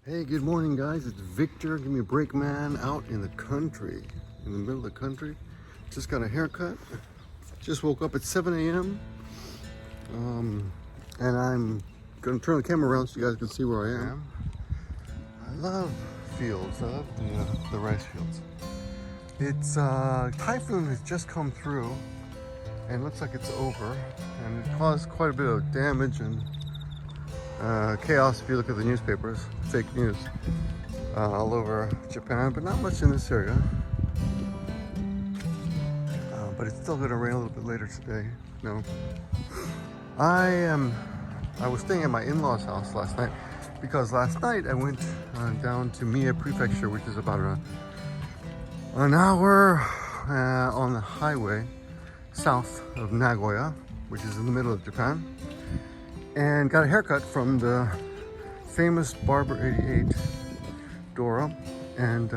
Hey, good morning, guys. It's Victor, Gimmeabreakman, out in the country, in the middle of the country. Just got a haircut. Just woke up at 7 a.m. And I'm gonna turn the camera around so you guys can see where I am. I love fields. I love the rice fields. It's typhoon has just come through, and it looks like it's over, and it caused quite a bit of damage and chaos if you look at the newspapers, fake news, all over Japan, but not much in this area. But it's still gonna rain a little bit later today. No. I was staying at my in-laws' house last night because last night I went down to Mie Prefecture, which is about an hour on the highway south of Nagoya, which is in the middle of Japan. And got a haircut from the famous Barber 88, Dora, and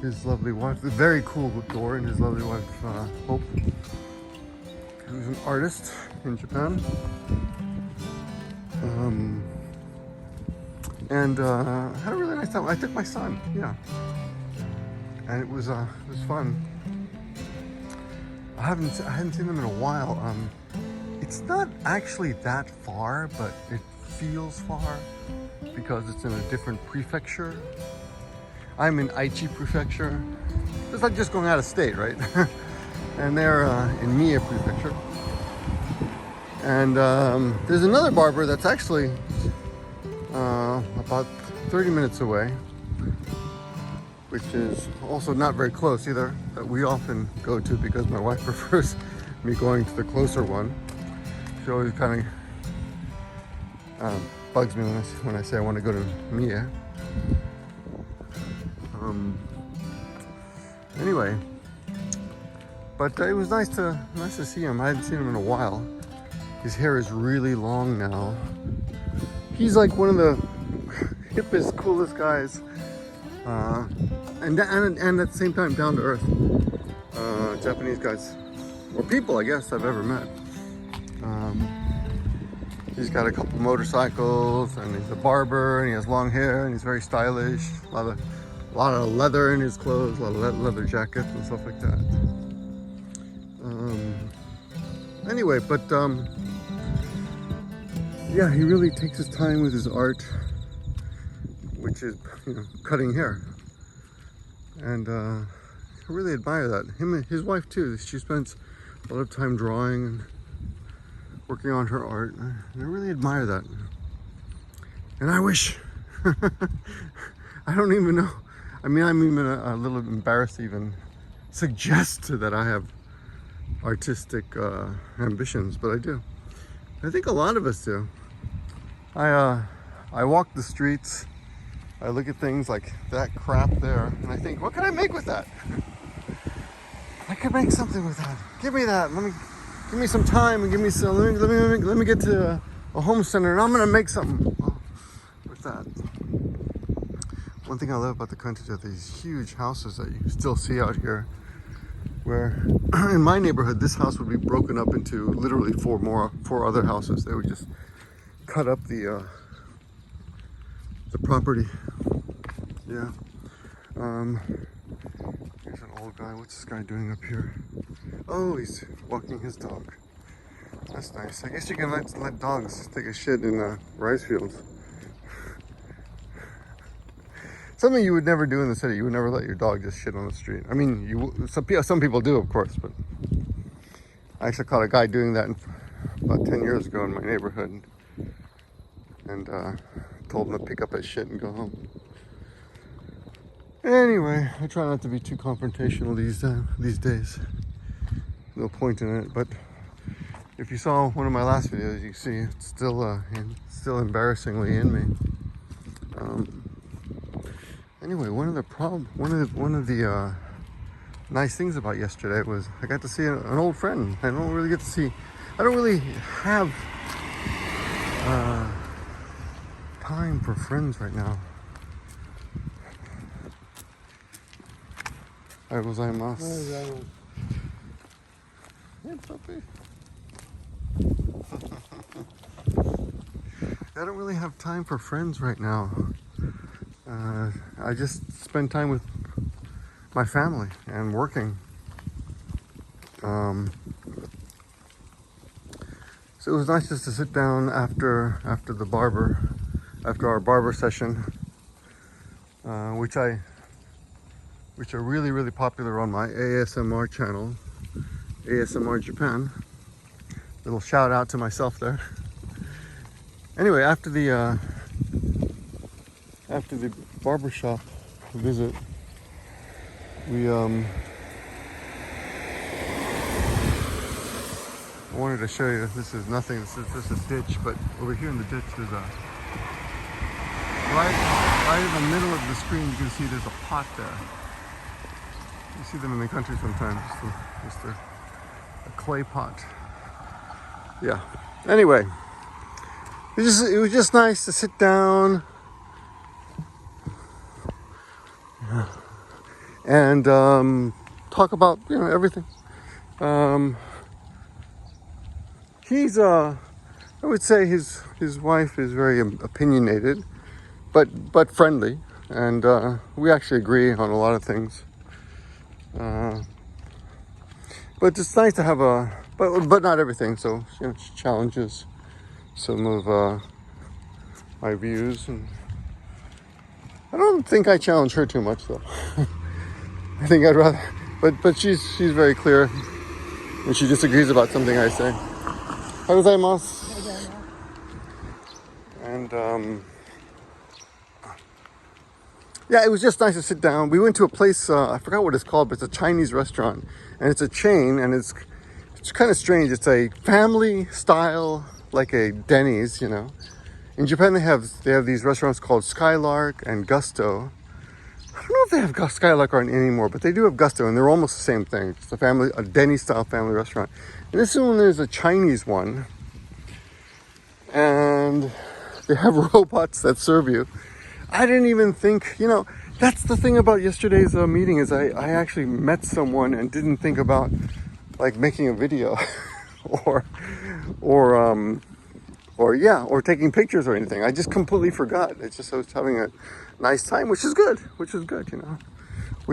his lovely wife, the very cool Dora, and his lovely wife, Hope, who's an artist in Japan. And had a really nice time. I took my son, yeah, and it was fun. I hadn't seen them in a while. It's not actually that far, but it feels far because it's in a different prefecture. I'm in Aichi Prefecture. It's like just going out of state, right? And they're in Mie Prefecture. And there's another barber that's actually about 30 minutes away, which is also not very close either, that we often go to because my wife prefers me going to the closer one. She always kind of bugs me when I say I want to go to Mie. Anyway, but it was nice to see him. I hadn't seen him in a while. His hair is really long now. He's like one of the hippest, coolest guys, and at the same time down to earth Japanese guys, or people I guess I've ever met. He's got a couple motorcycles, and he's a barber, and he has long hair, and he's very stylish. A lot of leather in his clothes, a lot of leather jackets and stuff like that. Anyway, but yeah, he really takes his time with his art, which is, cutting hair, and I really admire that. Him and his wife too. She spends a lot of time drawing and working on her art, and I really admire that. And I wish, I don't even know. I mean, I'm even a little embarrassed to even suggest that I have artistic ambitions, but I do. I think a lot of us do. I walk the streets, I look at things like that crap there, and I think, what can I make with that? I could make something with that. Give me that. Give me some time and give me some. Let me get to a home center, and I'm gonna make something with that. One thing I love about the country is that these huge houses that you still see out here. Where in my neighborhood, this house would be broken up into literally four other houses. They would just cut up the property. Yeah. Here's an old guy. What's this guy doing up here? Oh, he's walking his dog. That's nice. I guess you can let dogs take a shit in rice fields. Something you would never do in the city. You would never let your dog just shit on the street. I mean, some people do, of course, but I actually caught a guy doing that about 10 years ago in my neighborhood, and told him to pick up his shit and go home. Anyway, I try not to be too confrontational these days. No point in it, but if you saw one of my last videos, you see it's still embarrassingly in me. Anyway, one of the nice things about yesterday was I got to see an old friend. I don't really have time for friends right now. Gozaimasu. Hey, puppy. I don't really have time for friends right now. I just spend time with my family and working. So it was nice just to sit down after our barber session, which are really popular on my ASMR channel, ASMR Japan. Little shout out to myself there. Anyway, after the barbershop visit, we I wanted to show you. This is nothing. This is just a ditch, but over here in the ditch, there's a right in the middle of the screen. You can see there's a pot there. You see them in the country sometimes. Just a clay pot. Yeah. Anyway, it was just nice to sit down and talk about everything. I would say his wife is very opinionated, but friendly, and we actually agree on a lot of things. But it's nice to have but not everything. So she challenges some of my views, and I don't think I challenge her too much though. I think I'd rather, but she's very clear when she disagrees about something I say. Gozaimasu. And yeah, it was just nice to sit down. We went to a place, I forgot what it's called, but it's a Chinese restaurant, and it's a chain, and it's kind of strange. It's a family style, like a Denny's, In Japan, they have these restaurants called Skylark and Gusto. I don't know if they have Skylark anymore, but they do have Gusto, and they're almost the same thing. It's a Denny's style family restaurant. And this one is a Chinese one, and they have robots that serve you. I didn't even think, that's the thing about yesterday's meeting is I actually met someone and didn't think about like making a video or taking pictures or anything. I just completely forgot. It's just I was having a nice time, which is good, which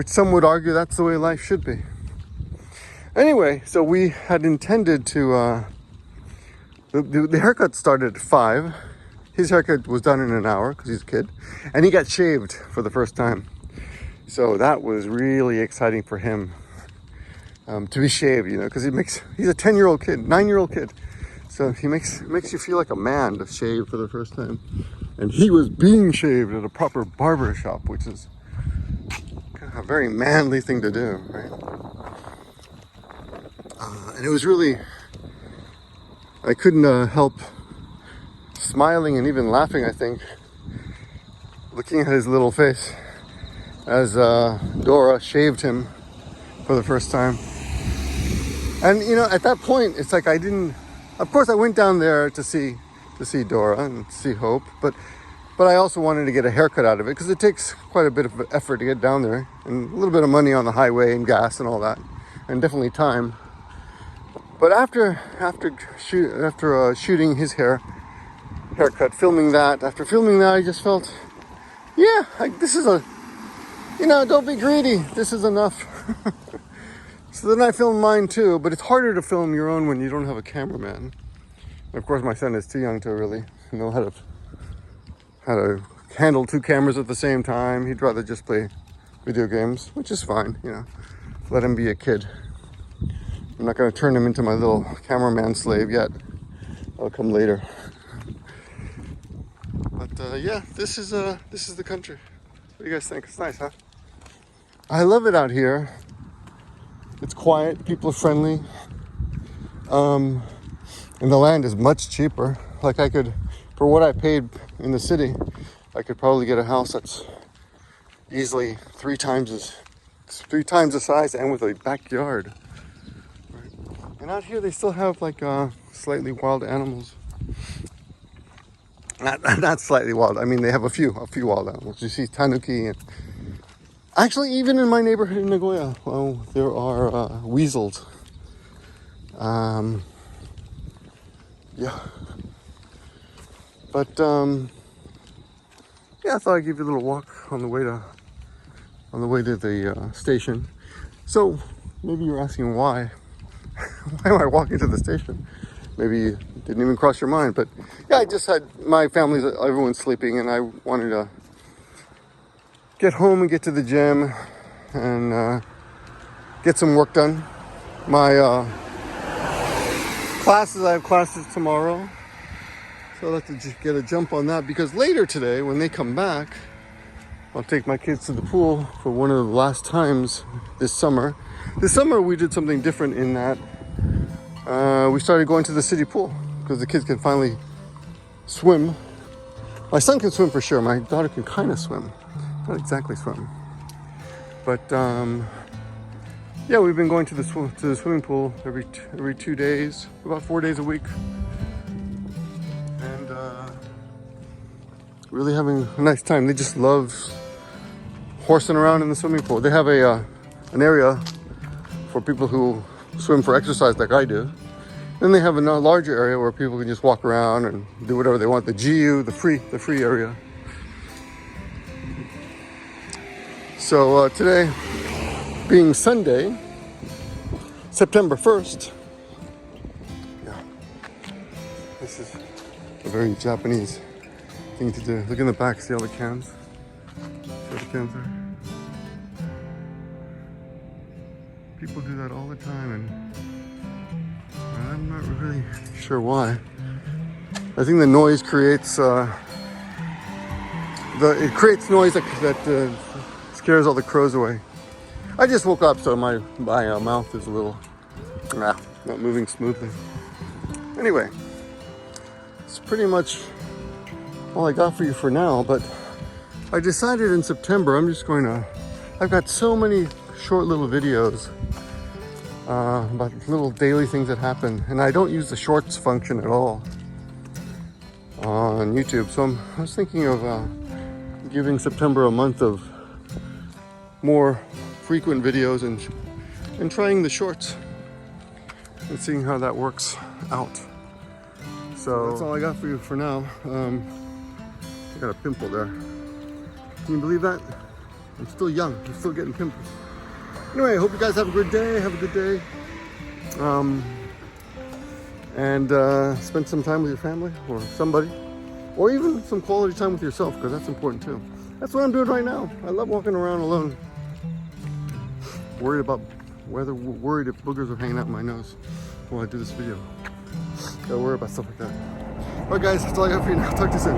some would argue that's the way life should be. Anyway, so we had intended to, the haircut started at 5. His haircut was done in an hour because he's a kid, and he got shaved for the first time. So that was really exciting for him to be shaved, because he's a 9-year-old kid. So he makes you feel like a man to shave for the first time. And he was being shaved at a proper barber shop, which is kind of a very manly thing to do, right? And it was really, I couldn't help smiling and even laughing, I think, looking at his little face as Dora shaved him for the first time. And at that point, it's like of course I went down there to see Dora and see Hope, but I also wanted to get a haircut out of it because it takes quite a bit of effort to get down there, and a little bit of money on the highway and gas and all that, and definitely time. But after shooting his haircut, filming that, I just felt, this is don't be greedy. This is enough. So then I filmed mine too, but it's harder to film your own when you don't have a cameraman. And of course, my son is too young to really know how to handle 2 cameras at the same time. He'd rather just play video games, which is fine, Let him be a kid. I'm not going to turn him into my little cameraman slave yet. That'll come later. But this is the country. What do you guys think? It's nice, huh? I love it out here. It's quiet. People are friendly. And the land is much cheaper. Like for what I paid in the city, I could probably get a house that's easily 3 times the size and with a backyard. And out here they still have like slightly wild animals. Not slightly wild. I mean, they have a few wild animals. You see tanuki, and actually even in my neighborhood in Nagoya, there are weasels. But yeah, I thought I'd give you a little walk on the way to the station. So maybe you're asking why am I walking to the station? Maybe it didn't even cross your mind, but yeah, I just had my family, everyone's sleeping, and I wanted to get home and get to the gym and get some work done. My I have classes tomorrow, so I'll have to just get a jump on that, because later today, when they come back, I'll take my kids to the pool for one of the last times this summer. This summer we did something different in that we started going to the city pool because the kids can finally swim. My son can swim for sure. My daughter can kind of swim, not exactly swim. But yeah, we've been going to the swimming pool every 2 days, about 4 days a week, and really having a nice time. They just love horsing around in the swimming pool. They have an area for people who swim for exercise like I do. Then they have a larger area where people can just walk around and do whatever they want. The GU, the free area. So today, being Sunday, September 1st, yeah, this is a very Japanese thing to do. Look in the back, see all the cans? See what the cans are? People do that all the time, and I'm not really sure why. I think the noise creates noise that scares all the crows away. I just woke up, so my mouth is a little not moving smoothly. Anyway, it's pretty much all I got for you for now, but I decided in September I've got so many short little videos about little daily things that happen, and I don't use the shorts function at all on YouTube. So I was thinking of giving September a month of more frequent videos and trying the shorts and seeing how that works out. So that's all I got for you for now. I got a pimple there. Can you believe that? I'm still young. I'm still getting pimples. Anyway, I hope you guys have a good day. Have a good day. And spend some time with your family or somebody, or even some quality time with yourself, because that's important too. That's what I'm doing right now. I love walking around alone, worried if boogers are hanging out in my nose while I do this video. Gotta worry about stuff like that. Alright guys, that's all I got for you now. Talk to you soon.